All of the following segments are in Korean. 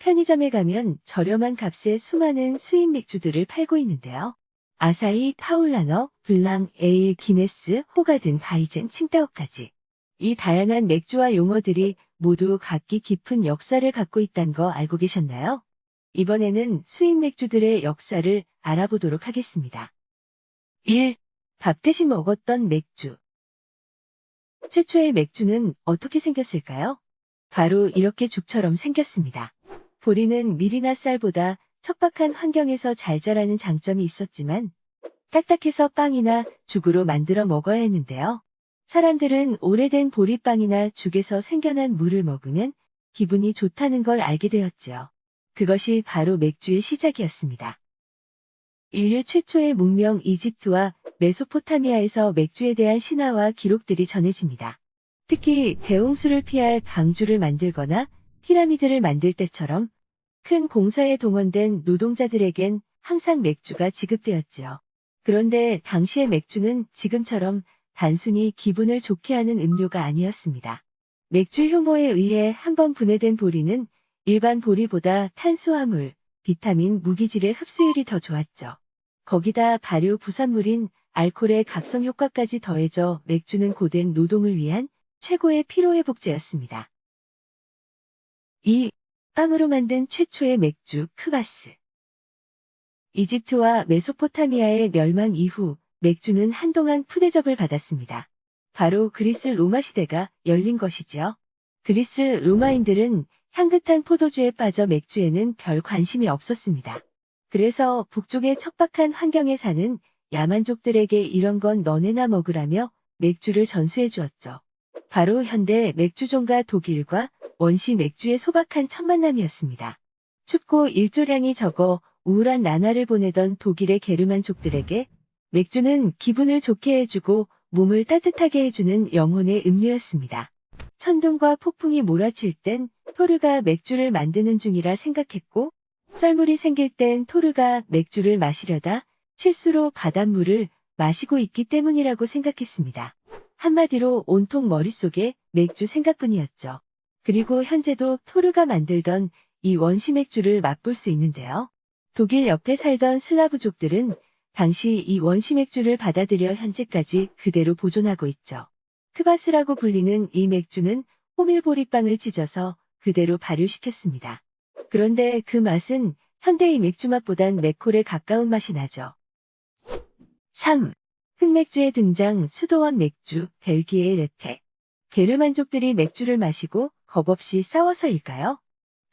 편의점에 가면 저렴한 값에 수많은 수입 맥주들을 팔고 있는데요. 아사히, 파울라너, 블랑, 에일, 기네스, 호가든, 바이젠, 칭따오까지. 이 다양한 맥주와 용어들이 모두 각기 깊은 역사를 갖고 있다는 거 알고 계셨나요? 이번에는 수입 맥주들의 역사를 알아보도록 하겠습니다. 1. 밥 대신 먹었던 맥주. 최초의 맥주는 어떻게 생겼을까요? 바로 이렇게 죽처럼 생겼습니다. 보리는 밀이나 쌀보다 척박한 환경에서 잘 자라는 장점이 있었지만 딱딱해서 빵이나 죽으로 만들어 먹어야 했는데요. 사람들은 오래된 보리빵이나 죽에서 생겨난 물을 먹으면 기분이 좋다는 걸 알게 되었지요. 그것이 바로 맥주의 시작이었습니다. 인류 최초의 문명 이집트와 메소포타미아에서 맥주에 대한 신화와 기록들이 전해집니다. 특히 대홍수를 피할 방주를 만들거나 피라미드를 만들 때처럼 큰 공사에 동원된 노동자들에겐 항상 맥주가 지급되었지요. 그런데 당시의 맥주는 지금처럼 단순히 기분을 좋게 하는 음료가 아니었습니다. 맥주 효모에 의해 한번 분해된 보리는 일반 보리보다 탄수화물, 비타민, 무기질의 흡수율이 더 좋았죠. 거기다 발효 부산물인 알코올의 각성 효과까지 더해져 맥주는 고된 노동을 위한 최고의 피로회복제였습니다. 2. 빵으로 만든 최초의 맥주, 크바스. 이집트와 메소포타미아의 멸망 이후 맥주는 한동안 푸대접을 받았습니다. 바로 그리스 로마 시대가 열린 것이지요. 그리스 로마인들은 향긋한 포도주에 빠져 맥주에는 별 관심이 없었습니다. 그래서 북쪽의 척박한 환경에 사는 야만족들에게 이런 건 너네나 먹으라며 맥주를 전수해 주었죠. 바로 현대 맥주종가 독일과 원시 맥주의 소박한 첫 만남이었습니다. 춥고 일조량이 적어 우울한 나날을 보내던 독일의 게르만족들에게 맥주는 기분을 좋게 해주고 몸을 따뜻하게 해주는 영혼의 음료였습니다. 천둥과 폭풍이 몰아칠 땐 토르가 맥주를 만드는 중이라 생각했고 썰물이 생길 땐 토르가 맥주를 마시려다 실수로 바닷물을 마시고 있기 때문이라고 생각했습니다. 한마디로 온통 머릿속에 맥주 생각뿐이었죠. 그리고 현재도 토르가 만들던 이 원시 맥주를 맛볼 수 있는데요. 독일 옆에 살던 슬라브족들은 당시 이 원시 맥주를 받아들여 현재까지 그대로 보존하고 있죠. 크바스라고 불리는 이 맥주는 호밀보리빵을 찢어서 그대로 발효시켰습니다. 그런데 그 맛은 현대의 맥주 맛보단 맥콜에 가까운 맛이 나죠. 3. 흑맥주의 등장, 수도원 맥주, 벨기에의 레페. 게르만족들이 맥주를 마시고 겁없이 싸워서일까요?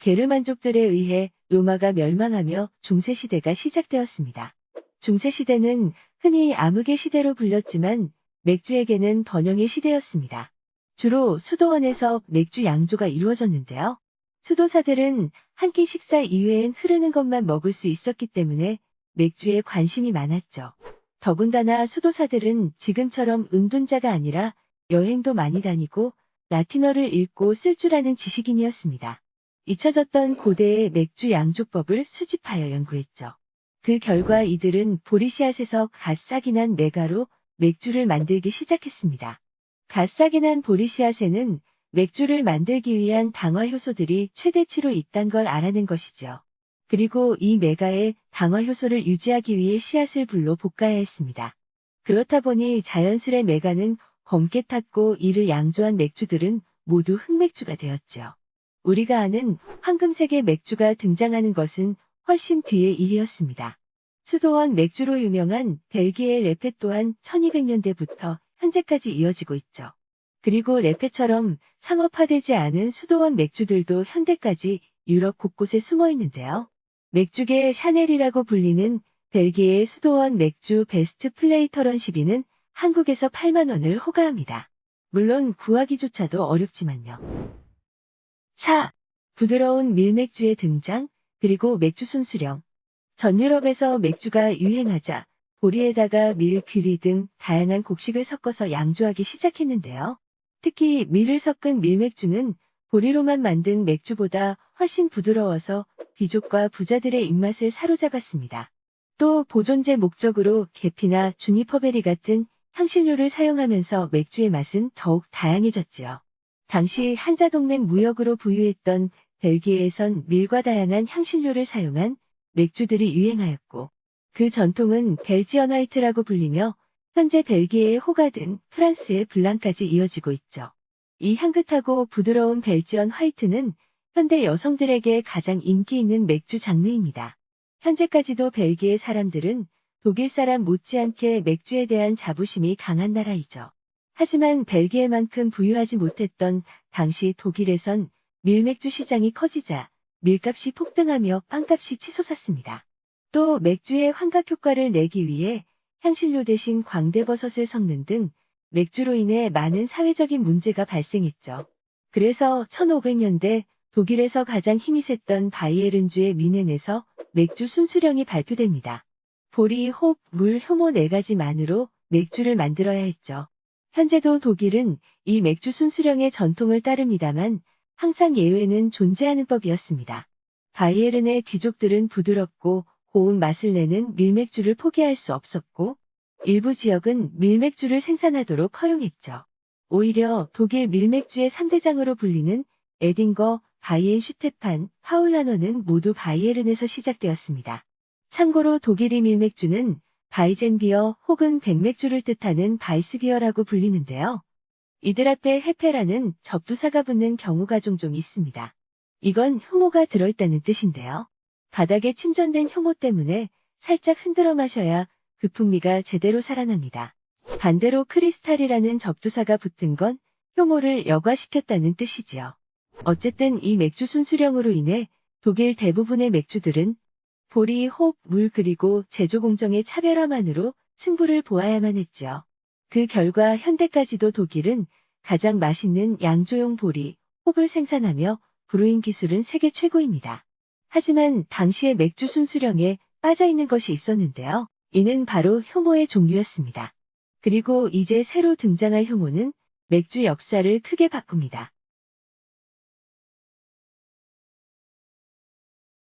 게르만족들에 의해 로마가 멸망하며 중세시대가 시작되었습니다. 중세시대는 흔히 암흑의 시대로 불렸지만 맥주에게는 번영의 시대였습니다. 주로 수도원에서 맥주 양조가 이루어졌는데요. 수도사들은 한 끼 식사 이외엔 흐르는 것만 먹을 수 있었기 때문에 맥주에 관심이 많았죠. 더군다나 수도사들은 지금처럼 은둔자가 아니라 여행도 많이 다니고 라틴어를 읽고 쓸 줄 아는 지식인이었습니다. 잊혀졌던 고대의 맥주 양조법을 수집하여 연구했죠. 그 결과 이들은 보리씨앗에서 갓 싹이 난 메가로 맥주를 만들기 시작했습니다. 갓 싹이 난 보리씨앗에는 맥주를 만들기 위한 당화 효소들이 최대치로 있다는 걸 알아낸 것이죠. 그리고 이 메가의 당화 효소를 유지하기 위해 씨앗을 불로 볶아야 했습니다. 그렇다 보니 자연스레 메가는 검게 탔고 이를 양조한 맥주들은 모두 흑맥주가 되었죠. 우리가 아는 황금색의 맥주가 등장하는 것은 훨씬 뒤의 일이었습니다. 수도원 맥주로 유명한 벨기에 레페 또한 1200년대부터 현재까지 이어지고 있죠. 그리고 레페처럼 상업화되지 않은 수도원 맥주들도 현대까지 유럽 곳곳에 숨어 있는데요. 맥주계 샤넬이라고 불리는 벨기에의 수도원 맥주 베스트 플레이터런 12는 한국에서 8만 원을 호가합니다. 물론 구하기조차도 어렵지만요. 4. 부드러운 밀맥주의 등장, 그리고 맥주 순수령. 전 유럽에서 맥주가 유행하자 보리에다가 밀, 귀리 등 다양한 곡식을 섞어서 양조하기 시작했는데요. 특히 밀을 섞은 밀맥주는 보리로만 만든 맥주보다 훨씬 부드러워서 귀족과 부자들의 입맛을 사로잡았습니다. 또 보존제 목적으로 계피나 주니퍼베리 같은 향신료를 사용하면서 맥주의 맛은 더욱 다양해졌지요. 당시 한자동맹 무역으로 부유했던 벨기에에선 밀과 다양한 향신료를 사용한 맥주들이 유행하였고, 그 전통은 벨지언 화이트라고 불리며 현재 벨기에의 호가든 프랑스의 블랑까지 이어지고 있죠. 이 향긋하고 부드러운 벨지언 화이트는 현대 여성들에게 가장 인기 있는 맥주 장르입니다. 현재까지도 벨기에 사람들은 독일 사람 못지않게 맥주에 대한 자부심이 강한 나라이죠. 하지만 벨기에만큼 부유하지 못했던 당시 독일에선 밀맥주 시장이 커지자 밀값이 폭등하며 빵값이 치솟았습니다. 또 맥주의 환각 효과를 내기 위해 향신료 대신 광대버섯을 섞는 등 맥주로 인해 많은 사회적인 문제가 발생했죠. 그래서 1500년대 독일에서 가장 힘이 셌던 바이에른주의 미넨에서 맥주 순수령이 발표됩니다. 보리, 홉, 물, 효모 4가지만으로 맥주를 만들어야 했죠. 현재도 독일은 이 맥주 순수령의 전통을 따릅니다만 항상 예외는 존재하는 법이었습니다. 바이에른의 귀족들은 부드럽고 고운 맛을 내는 밀맥주를 포기할 수 없었고, 일부 지역은 밀맥주를 생산하도록 허용했죠. 오히려 독일 밀맥주의 3대장으로 불리는 에딩거, 바이엔슈테판, 파울라너는 모두 바이에른에서 시작되었습니다. 참고로 독일의 밀맥주는 바이젠비어 혹은 백맥주를 뜻하는 바이스비어라고 불리는데요. 이들 앞에 헤페라는 접두사가 붙는 경우가 종종 있습니다. 이건 효모가 들어있다는 뜻인데요. 바닥에 침전된 효모 때문에 살짝 흔들어 마셔야 그 풍미가 제대로 살아납니다. 반대로 크리스탈이라는 접두사가 붙은 건 효모를 여과시켰다는 뜻이지요. 어쨌든 이 맥주 순수령으로 인해 독일 대부분의 맥주들은 보리, 홉, 물 그리고 제조 공정의 차별화만으로 승부를 보아야만 했지요. 그 결과 현대까지도 독일은 가장 맛있는 양조용 보리, 홉을 생산하며 브루잉 기술은 세계 최고입니다. 하지만 당시의 맥주 순수령에 빠져있는 것이 있었는데요. 이는 바로 효모의 종류였습니다. 그리고 이제 새로 등장할 효모는 맥주 역사를 크게 바꿉니다.